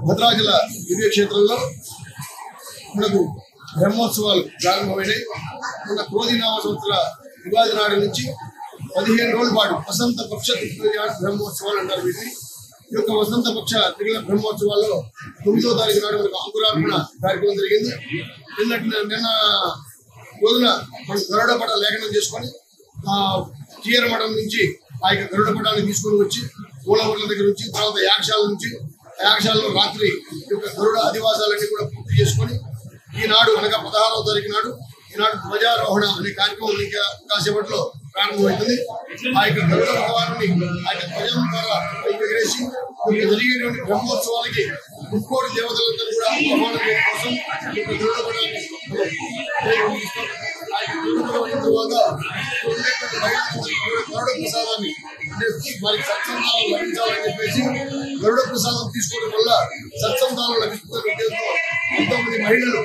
భద్రాచల దివ్య క్షేత్రంలో మనకు బ్రహ్మోత్సవాలు ప్రారంభమైనాయి. మన క్రోధినామ సంవత్సర ఉగాది నాడు నుంచి 15 రోజుల పాటు వసంత పక్ష బ్రహ్మోత్సవాలు అంటారు వీటిని. ఈ యొక్క వసంత పక్ష తిరుల బ్రహ్మోత్సవాల్లో 9వ తారీఖు నాడు మనకు అంకురార్పణ కార్యక్రమం జరిగింది. నిన్న రోజున మనం గరుడ పట లేఖనం చేసుకొని చీర మఠం నుంచి ఆ యొక్క గరుడ పటాన్ని తీసుకొని వచ్చి పూలవర్ల దగ్గర నుంచి తర్వాత యాగశాలలో రాత్రి ఈ యొక్క గరుడ అధివాసాలన్నీ కూడా పూర్తి చేసుకొని ఈనాడు అనగా 16వ తారీఖు నాడు ఈనాడు ధ్వజారోహణ అనే కార్యక్రమం ఇంకా కాసేపట్లో ప్రారంభమవుతుంది. ఆ యొక్క గరుడ భగవాన్ని ఆ యొక్క ధ్వజం ద్వారా ఎగరేసి జరిగేటువంటి బ్రహ్మోత్సవాలకి 30 దేవతలందరూ కూడా ఆహ్వానం చేయడం కోసం గరుడ పటాన్ని తర్వాత గరుడ ప్రసాదాన్ని అంటే వారికి సత్సంతానం లభించాలని చెప్పేసి గరుడ ప్రసాదం తీసుకోవడం వల్ల సత్సంతానం లభిస్తుందనే ఉద్దేశంతో ఎంతోమంది మహిళలు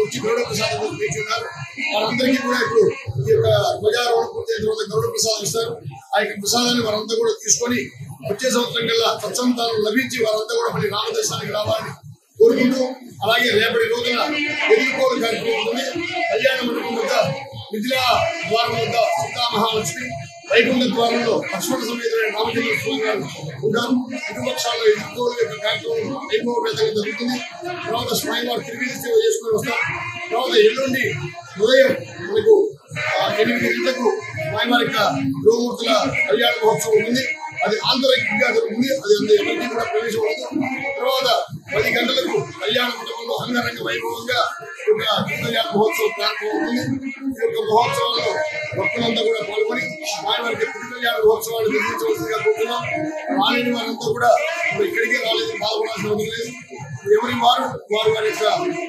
వచ్చి గరుడ ప్రసాదం తెచ్చున్నారు. వారందరికీ కూడా ఇప్పుడు ఈ యొక్క ధ్వజారోహణ పూర్తయిన తర్వాత గరుడ ప్రసాదం ఇస్తారు. ఆ యొక్క ప్రసాదాన్ని వారంతా కూడా తీసుకొని వచ్చే సంవత్సరం కల్లా సత్సంతానం లభించి వారంతా కూడా మళ్ళీ రామదర్శనానికి రావాలని కోరుకుంటూ అలాగే రేపటి రోజున ఎదుర్కోలు కార్యక్రమం ఉంటుంది. కళ్యాణ మండపం వద్ద మిథిలా ద్వారం వద్ద సీతా మహాలక్ష్మి, వైకుంఠ ద్వారంలో లక్ష్మణ సమేతమైన రామచంద్ర స్వామి గారు ఉంటారు. ఇరుపక్షాల్లో ఎదుర్కోలు యొక్క కార్యక్రమం వైభవపేతంగా జరుగుతుంది. తర్వాత స్వామివారు తిరిగి సేవ చేసుకుని వస్తారు. తర్వాత ఎల్లుండి ఉదయం మనకు 8 గంటలకు స్వామివారి యొక్క గృహమూర్తుల కళ్యాణ మహోత్సవం ఉంటుంది. అది ఆంతరికంగా జరుగుతుంది. అది అంత ఎవరికి కూడా ప్రవేశం ఉండదు. తర్వాత 10 గంటలకు కళ్యాణ మండపంలో అంగరంగ వైభవంగా కళ్యాణ మహోత్సవం ప్రారంభమవుతుంది. ఈ యొక్క మహోత్సవంలో భక్తులంతా కూడా పాల్గొని స్వామివారికి కళ్యాణ మహోత్సవాన్ని నిర్వహించవలసిందిగా కోరుతున్నాం. రాలేని వారంతా కూడా ఇక్కడికే రాలేదు, పాల్గొనాల్సిన అవసరం లేదు. ఎవరి వారు వారి యొక్క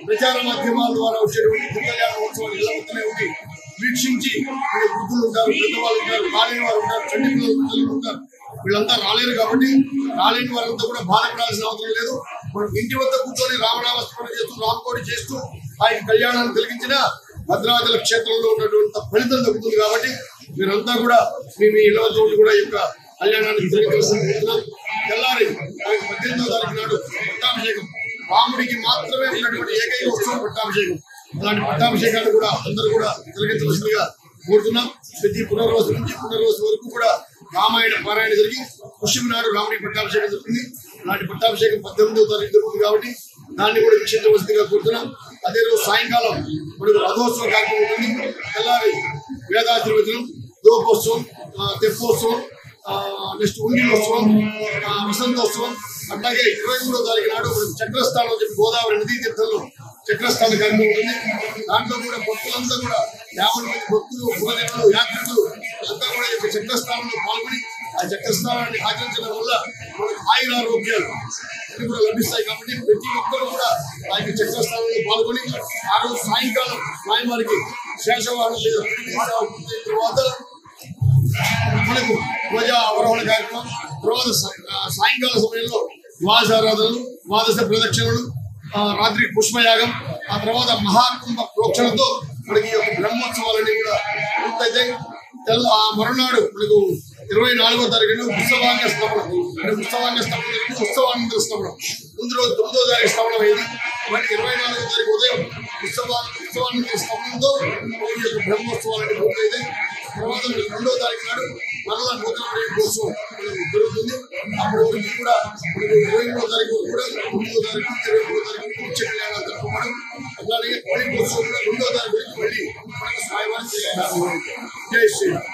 ప్రచార మాధ్యమాల ద్వారా వచ్చేటువంటి కళ్యాణ మహోత్సవాలు ఇలా ఉండి వీక్షించి వృద్ధులు ఉంటారు, పెద్దవాళ్ళు ఉంటారు, రాలేని వారు ఉంటారు, చండి పిల్లలు ఉంటారు. వీళ్ళంతా రాలేరు కాబట్టి రాలేని వారంతా కూడా బాధపడాల్సిన అవసరం లేదు. మనం ఇంటి వద్ద కూర్చొని రామనామస్మరణ చేస్తూ రామకోటి చేస్తూ ఆయన కళ్యాణాన్ని కలిగించిన భద్రాచల క్షేత్రంలో ఉన్నటువంటి ఫలితం దొరుకుతుంది. కాబట్టి మీరంతా కూడా మీ ఇళ్ళతో కూడా ఈ యొక్క కళ్యాణానికి జరిగించాల్సిన తెల్లారి 18వ తారీఖు నాడు పట్టాభిషేకం రాముడికి మాత్రమే ఉన్నటువంటి ఏకైక ఉత్సవం పట్టాభిషేకం. అలాంటి పట్టాభిషేకాన్ని కూడా అందరూ కూడా జరిగించవలసిందిగా కోరుతున్నాం. ప్రతి పునర్వసు నుంచి పునర్వసు వరకు కూడా రామాయణ పారాయణ జరిగి పుష్యమి నాడు రాముడి పట్టాభిషేకం జరుగుతుంది. అలాంటి పట్టాభిషేకం 18వ తారీఖు జరుగుతుంది కాబట్టి దాన్ని కూడా వీక్షించవలసిందిగా కోరుతున్నాం. అదే రోజు సాయంకాలం మనకు రథోత్సవం కార్యక్రమం ఉంటుంది. తెల్లారి వేదాశీర్వచనం, దోపోత్సవం, తెప్పోత్సవం, నెక్స్ట్ ఉండిలోత్సవం, వసంతోత్సవం, అట్లాగే 23వ తారీఖు నాడు మనకు చక్రస్థానం చెప్పి గోదావరి నదీ తీర్థంలో చక్రస్థాన కార్యక్రమం ఉంటుంది. దాంట్లో కూడా భక్తులంతా కూడా 50 మంది భక్తులు, భోజనాలు, యాత్రికులు అంతా కూడా ఈ చక్రస్థానంలో పాల్గొని ఆ చక్రస్థానాన్ని ఆచరించడం వల్ల మనకు ఆయురారోగ్యాలు అన్ని కూడా లభిస్తాయి. కాబట్టి ప్రతి ఒక్కరు కూడా ఆ యొక్క చక్రస్థానంలో పాల్గొని ఆ రోజు సాయంకాలం స్వామివారికి శేషవాహనం మీద తర్వాత మనకు ధ్వజ అవరోహణ కార్యక్రమం, తర్వాత సాయంకాల సమయంలో ద్వాదశారాధనలు, ద్వాదశ ప్రదక్షిణలు, రాత్రి పుష్పయాగం, ఆ తర్వాత మహాకుంభ ప్రోక్షణతో మనకి ఈ యొక్క బ్రహ్మోత్సవాలన్నీ కూడా పూర్తయితాయి. ఆ మరునాడు మనకు 24వ తారీఖున ఉత్సవాంగ స్థాపనం, అంటే ఉత్సవాంగ స్థాపన ఉత్సవానంతర స్థాపనం. ముందు రోజు 9వ తారీఖు స్థాపనం అయింది. మరి 24వ తారీఖు ఉదయం ఉత్సవానంతర స్థాపనంతో ఈ యొక్క బ్రహ్మోత్సవాలన్నీ పూర్తయితాయి. తర్వాత 2వ తారీఖు నాడు మరలా నూతన ప్రయోగోత్సవం జరుగుతుంది. అప్పటి వరకు కూడా మనకు 23వ తారీఖు కూడా 9వ తారీఖు 23వ తారీఖు ముఖ్య కళ్యాణాలు జరుపుకోవడం, అలాగే ప్రయోగోత్సవం కూడా 2వ తారీఖు మళ్ళీ మనకు స్వామివారి జై శ్రీరామ్.